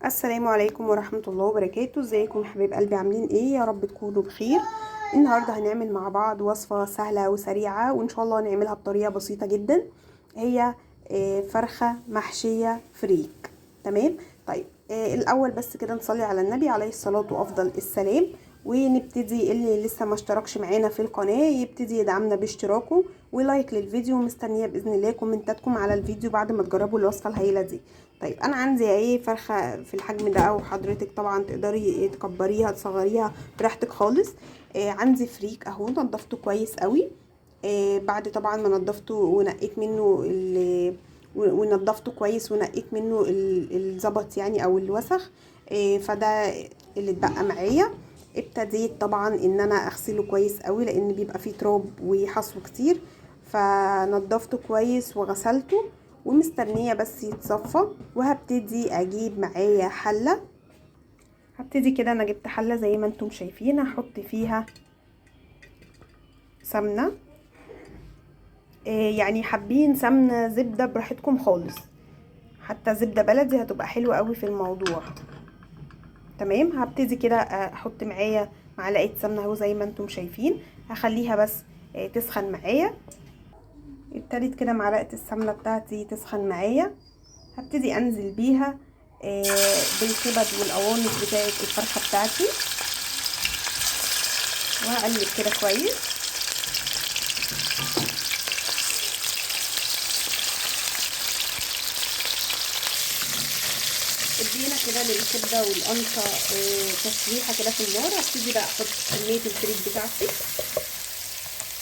السلام عليكم ورحمة الله وبركاته. ازيكم يا حبايب قلبي؟ عاملين ايه؟ يا رب تكونوا بخير. النهاردة هنعمل مع بعض وصفة سهلة وسريعة، وان شاء الله نعملها بطريقة بسيطة جدا. هي فرخة محشية فريك. تمام. طيب الاول بس كده نصلي على النبي عليه الصلاة وافضل السلام، ونبتدي. اللي لسه ما اشتركش معانا في القناة يبتدي يدعمنا باشتراكه ولايك للفيديو، ومستنية باذن الله كومنتاتكم على الفيديو بعد ما تجربوا الوصفة الهائلة دي. طيب انا عندي ايه فرخه في الحجم ده، او حضرتك طبعا تقدري تكبريها تصغريها براحتك خالص. عندي فريك اهو نضفته كويس قوي. بعد طبعا ما نضفته ونقيت منه ونضفته كويس ونقيت منه الزبط يعني او الوسخ. فده اللي اتبقى معايا. ابتديت طبعا ان انا اغسله كويس قوي لان بيبقى فيه تراب وحصو كتير، فنضفته كويس وغسلته ومستنيه بس يتصفى. وهبتدي اجيب معايا حله. هبتدي كده، انا جبت حله زي ما انتم شايفين، هحط فيها سمنه. يعني حابين سمنه زبده براحتكم خالص، حتى زبده بلدي هتبقى حلوه قوي في الموضوع. تمام. هبتدي كده احط معايا معلقه سمنه اهو زي ما انتم شايفين. هخليها بس تسخن معايا. ابتدت كده معلقه السمنه بتاعتي تسخن معايا. هبتدي انزل بيها بالكبد والقوانص بتاعه الفرخه بتاعتي، وهقلب كده كويس. ادينا كده للكبده والقنصه تشويحه كده في النار. هبتدي بقى احط كميه الفريك بتاعتي،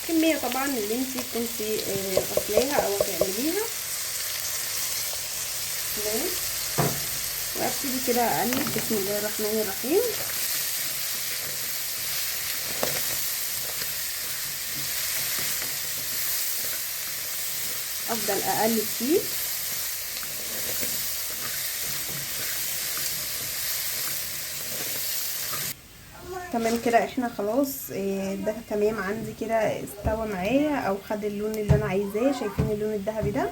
كميه طبعا اللي انتي كنتي غسلاها او هتعمليها. تمام. وابتدي كده اقلب. بسم الله الرحمن الرحيم. افضل اقلب فيه. تمام كده احنا خلاص. ده تمام عندي كده، استوى معايا او خد اللون اللي انا عايزاه. شايفين اللون الذهبي ده؟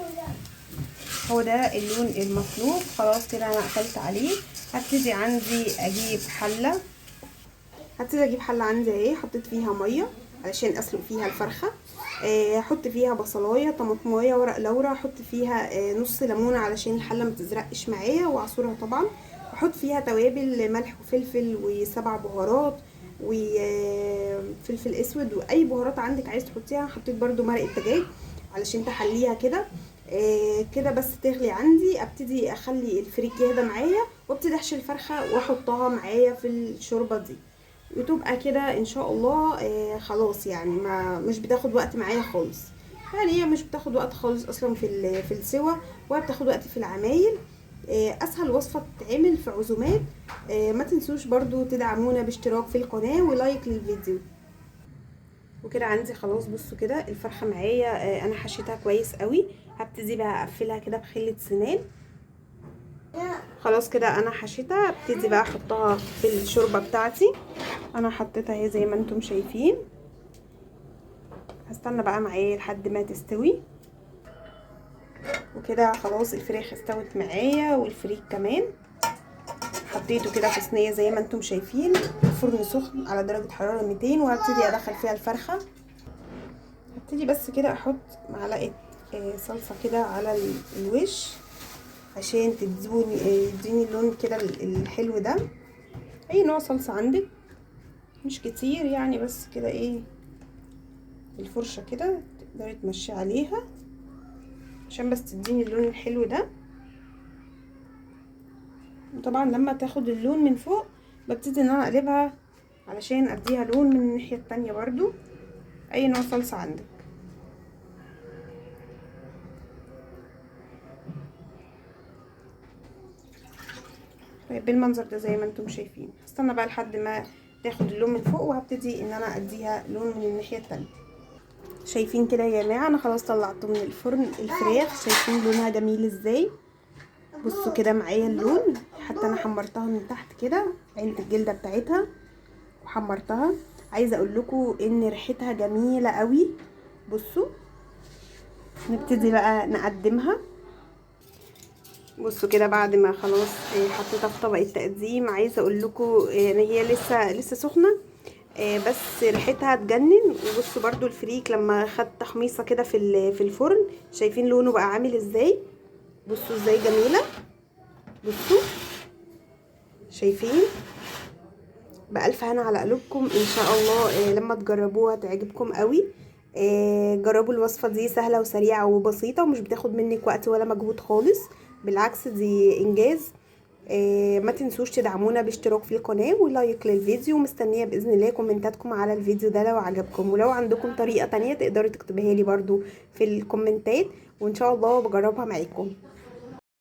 هو ده اللون المطلوب. خلاص كده انا قفلت عليه. هبتدي عندي اجيب حله. عندي اهي، حطيت فيها ميه علشان اسلق فيها الفرخه. احط فيها بصلايه، طماطمايه، ورق لورا. احط فيها نص ليمونه علشان الحله ما تزرقش معايا، واعصرها طبعا. احط فيها توابل ملح وفلفل وسبع بهارات وفلفل اسود واي بهارات عندك عايز تحطيها. حطيت برده مرق الدجاج علشان تحليها كده. كده بس تغلي عندي. ابتدي اخلي الفريك يهدى معايا، وابتدي احشي الفرخه واحطها معايا في الشوربه دي، وتبقى كده ان شاء الله. خلاص يعني مش بتاخد وقت معايا خالص. يعني هي مش بتاخد وقت خالص اصلا في السوا، ولا بتاخد وقت في العمايل. اسهل وصفه تتعمل في عزومات. ما تنسوش برضو تدعمونا باشتراك في القناه ولايك للفيديو. وكده عندي خلاص. بصوا كده الفرخه معايا انا حشيتها كويس قوي. هبتدي بقى اقفلها كده بخله سنان. خلاص كده انا حشيتها. ابتدي بقى احطها في الشوربه بتاعتي. انا حطيتها اهي زي ما انتم شايفين. هستنى بقى معايا لحد ما تستوي. وكده خلاص الفراخ استوت معايا والفريك كمان. حطيته كده في صينيه زي ما انتم شايفين. الفرن سخن على درجه حراره 200، وهبتدي ادخل فيها الفرخه. هبتدي بس كده احط معلقه صلصه كده على الوش عشان يديني اللون كده الحلو ده. اي نوع صلصه عندك، مش كتير يعني، بس كده ايه بالفرشه كده تقدري تمشي عليها عشان بس تديني اللون الحلو ده. وطبعا لما تاخد اللون من فوق ببتدي ان انا اقلبها علشان اديها لون من الناحيه التانية برضو. اي نوع صلصه عندك. طيب بالمنظر ده زي ما انتم شايفين. هستنى بقى لحد ما تاخد اللون من فوق، وهبتدي ان انا اديها لون من الناحيه التانية. شايفين كده يا جماعه؟ انا خلاص طلعته من الفرن. الفراخ شايفين لونها جميل ازاي؟ بصوا كده معايا اللون. حتى انا حمرتها من تحت كده، عينة الجلده بتاعتها وحمرتها. عايزه اقول لكم ان ريحتها جميله قوي. بصوا. نبتدي بقى نقدمها. بصوا كده بعد ما خلاص حطيتها في طبق التقديم، عايزه اقول لكم يعني هي لسه سخنه، بس ريحتها تجنن. وبصوا برضو الفريك لما خد تحميصه كده في الفرن، شايفين لونه بقى عامل ازاي؟ بصوا ازاي جميله. بصوا شايفين؟ بألف هنا على قلوبكم ان شاء الله. لما تجربوها تعجبكم قوي. جربوا الوصفة دي، سهلة وسريعة وبسيطة ومش بتاخد منك وقت ولا مجهود خالص، بالعكس دي انجاز. ما تنسوش تدعمونا باشتراك في القناة ولايك للفيديو، مستنية بإذن الله كومنتاتكم على الفيديو ده لو عجبكم. ولو عندكم طريقة تانية تقدروا تكتبوها لي برضو في الكومنتات، وان شاء الله بجربها معاكم.